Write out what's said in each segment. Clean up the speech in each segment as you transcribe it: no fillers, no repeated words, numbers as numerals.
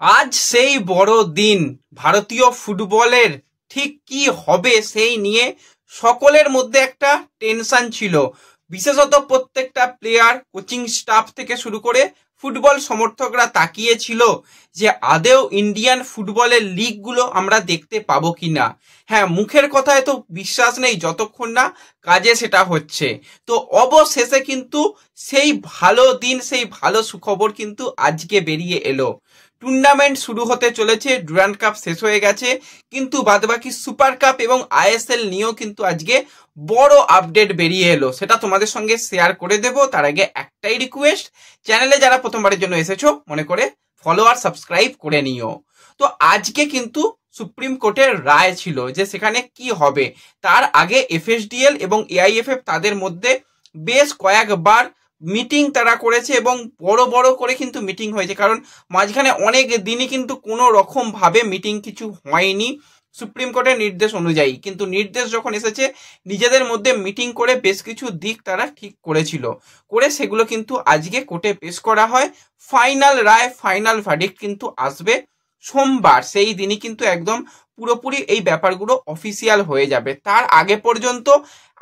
আজ সেই বড় দিন, ভারতীয় ফুটবলের ঠিক কি হবে সেই নিয়ে সকলের মধ্যে একটা টেনশন ছিল। বিশেষত প্রত্যেকটা প্লেয়ার, কোচিং স্টাফ থেকে শুরু করে ফুটবল সমর্থকরা তাকিয়েছিল যে আদেও ইন্ডিয়ান ফুটবলের লিগগুলো আমরা দেখতে পাবো কিনা। হ্যাঁ, মুখের কথায় তো বিশ্বাস নেই যতক্ষণ না কাজে সেটা হচ্ছে। তো অবশেষে কিন্তু সেই ভালো দিন, সেই ভালো সুখবর কিন্তু আজকে বেরিয়ে এলো। টুর্নামেন্ট শুরু হতে চলেছে, ডুরান্ড কাপ শেষ হয়ে গেছে, কিন্তু বাদবাকি সুপার কাপ এবং আইএসএল নিয়েও কিন্তু আজকে বড় আপডেট বেরিয়ে এলো। সেটা তোমাদের সঙ্গে শেয়ার করে দেব। তার আগে একটাই রিকোয়েস্ট, চ্যানেলে যারা প্রথমবারের জন্য এসেছো মনে করে ফলো আর সাবস্ক্রাইব করে নিও। তো আজকে কিন্তু সুপ্রিম কোর্টের রায় ছিল যে সেখানে কি হবে। তার আগে এফএসডিএল এবং এআইএফএফ তাদের মধ্যে বেশ কয়েকবার মিটিং তারা করেছে এবং বড় বড় করে কিন্তু মিটিং হয়েছে, কারণ মাঝখানে অনেক দিনই কিন্তু কোনো রকম ভাবে মিটিং কিছু হয়নি সুপ্রিম কোর্টের নির্দেশ অনুযায়ী। কিন্তু নির্দেশ যখন এসেছে, নিজেদের মধ্যে মিটিং করে বেশ কিছু দিক তারা ঠিক করেছিল, করে সেগুলো কিন্তু আজকে কোর্টে পেশ করা হয়। ফাইনাল রায়, ফাইনাল ভার্ডিক্ট কিন্তু আসবে সোমবার। সেই দিনই কিন্তু একদম পুরোপুরি এই ব্যাপারগুলো অফিসিয়াল হয়ে যাবে। তার আগে পর্যন্ত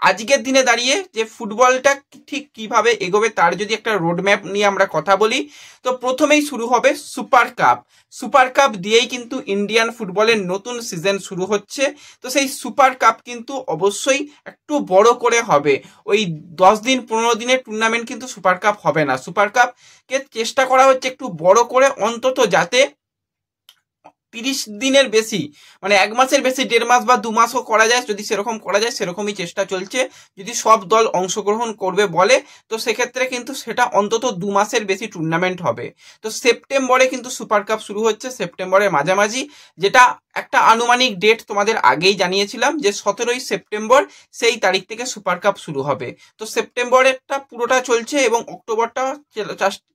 আজকের দিনে দাঁড়িয়ে যে ফুটবলটা ঠিক কিভাবে এগোবে তার যদি একটা রোডম্যাপ নিয়ে আমরা কথা বলি, তো প্রথমেই শুরু হবে সুপার কাপ। সুপার কাপ দিয়েই কিন্তু ইন্ডিয়ান ফুটবলের নতুন সিজন শুরু হচ্ছে। তো সেই সুপার কাপ কিন্তু অবশ্যই একটু বড় করে হবে। ওই 10 দিন 15 দিনের টুর্নামেন্ট কিন্তু সুপার কাপ হবে না। সুপার কাপকে চেষ্টা করা হচ্ছে একটু বড় করে, অন্তত যাতে 30 দিনের বেশি, মানে 1 মাসের বেশি, 1.5 মাস বা 2 মাসও করা যায়। যদি সেরকম করা যায়, সেরকমই চেষ্টা চলছে। যদি সব দল অংশগ্রহণ করবে বলে, তো সেক্ষেত্রে কিন্তু সেটা অন্তত 2 মাসের বেশি টুর্নামেন্ট হবে। তো সেপ্টেম্বরে কিন্তু সুপার কাপ শুরু হচ্ছে, সেপ্টেম্বরের মাঝামাঝি, যেটা একটা আনুমানিক ডেট তোমাদের আগেই জানিয়েছিলাম যে 17ই সেপ্টেম্বর সেই তারিখ থেকে সুপার কাপ শুরু হবে। তো সেপ্টেম্বরেরটা পুরোটা চলছে এবং অক্টোবরটা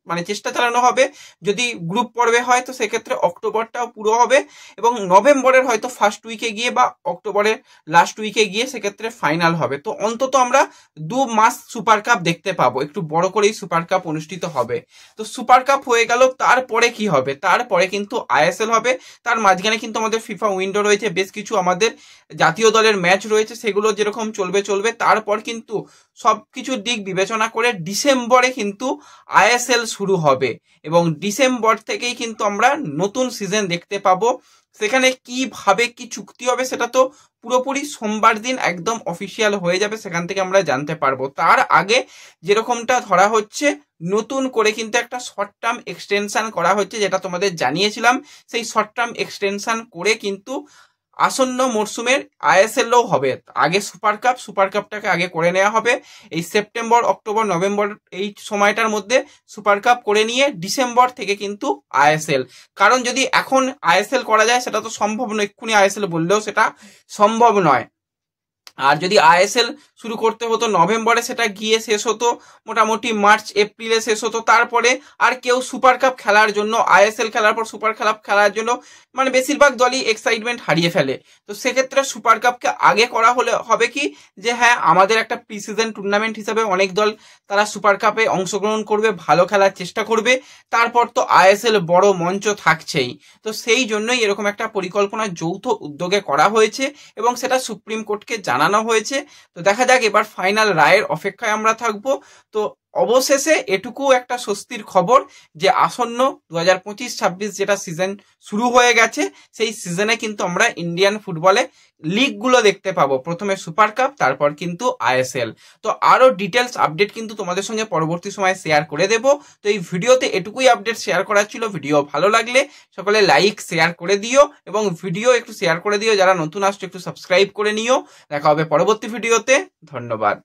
মানে চেষ্টা চালানো হবে। যদি গ্রুপ পর্বে হয় তো সেক্ষেত্রে অক্টোবরটাও পুরো হবে এবং নভেম্বরের হয়তো ফার্স্ট উইকে গিয়ে বা অক্টোবরের লাস্ট উইকে গিয়ে সেক্ষেত্রে ফাইনাল হবে। তো অন্তত আমরা 2 মাস সুপার কাপ দেখতে পাবো, একটু বড় করেই সুপার কাপ অনুষ্ঠিত হবে। তো সুপার কাপ হয়ে গেল, তারপরে কি হবে? তারপরে কিন্তু আইএসএল হবে। তার মাঝখানে কিন্তু আমাদের ফিফা উইন্ডো রয়েছে, বেশ কিছু আমাদের জাতীয় দলের ম্যাচ রয়েছে, সেগুলো যেরকম চলবে। তারপর কিন্তু সবকিছুর দিক বিবেচনা করে ডিসেম্বরে কিন্তু আইএসএল শুরু হবে এবং ডিসেম্বর থেকেই কিন্তু আমরা নতুন সিজন দেখতে পাবো। সেখানে কিভাবে কি চুক্তি হবে সেটা তো পুরোপুরি সোমবার দিন একদম অফিসিয়াল হয়ে যাবে, সেখান থেকে আমরা জানতে পারবো। তার আগে যেরকমটা ধরা হচ্ছে, নতুন করে কিন্তু একটা শর্ট টার্ম এক্সটেনশন করা হচ্ছে, যেটা তোমাদের জানিয়েছিলাম। সেই শর্ট টার্ম এক্সটেনশন করে কিন্তু আসন্ন মরশুমের আইএসএলও হবে। আগে সুপার কাপটাকে আগে করে নেওয়া হবে। এই সেপ্টেম্বর, অক্টোবর, নভেম্বর এই সময়টার মধ্যে সুপার কাপ করে নিয়ে ডিসেম্বর থেকে কিন্তু আইএসএল। কারণ যদি এখন আইএসএল করা যায় সেটা তো সম্ভব নয়, এক্ষুনি আইএসএল বললেও সেটা সম্ভব নয়। আর যদি আইএসএল শুরু করতে হতো নভেম্বরে, সেটা গিয়ে শেষ হতো মোটামুটি মার্চ এপ্রিলে শেষ হতো। তারপরে আর কেউ সুপার কাপ খেলার জন্য, আইএসএল খেলার পর সুপার কাপ খেলার জন্য মানে বেশিরভাগ দলই এক্সাইটমেন্ট হারিয়ে ফেলে। তো সেক্ষেত্রে সুপার কাপকে আগে করা হলে হবে কি, যে হ্যাঁ আমাদের একটা প্রি সিজন টুর্নামেন্ট হিসাবে অনেক দল তারা সুপার কাপে অংশগ্রহণ করবে, ভালো খেলার চেষ্টা করবে। তারপর তো আইএসএল বড় মঞ্চ থাকছেই। তো সেই জন্যই এরকম একটা পরিকল্পনা যৌথ উদ্যোগে করা হয়েছে এবং সেটা সুপ্রিম কোর্টকে জানানো হয়েছে। তো দেখা যাক, এবার ফাইনাল রায়ের অপেক্ষায় আমরা থাকবো। তো অবশেষে এটুকু একটা স্বস্তির খবর যে আসন্ন 2025-26 যেটা সিজন শুরু হয়ে গেছে, সেই সিজনে কিন্তু আমরা ইন্ডিয়ান ফুটবলে লিগগুলো দেখতে পাবো। প্রথমে সুপার কাপ, তারপর কিন্তু আইএসএল। তো আরো ডিটেলস আপডেট কিন্তু তোমাদের সঙ্গে পরবর্তী সময় শেয়ার করে দেব। তো এই ভিডিওতে এটুকুই আপডেট শেয়ার করার ছিল। ভিডিও ভালো লাগলে সকলে লাইক শেয়ার করে দিও এবং ভিডিও একটু শেয়ার করে দিও। যারা নতুন আসছো একটু সাবস্ক্রাইব করে নিও। দেখা হবে পরবর্তী ভিডিওতে। ধন্যবাদ।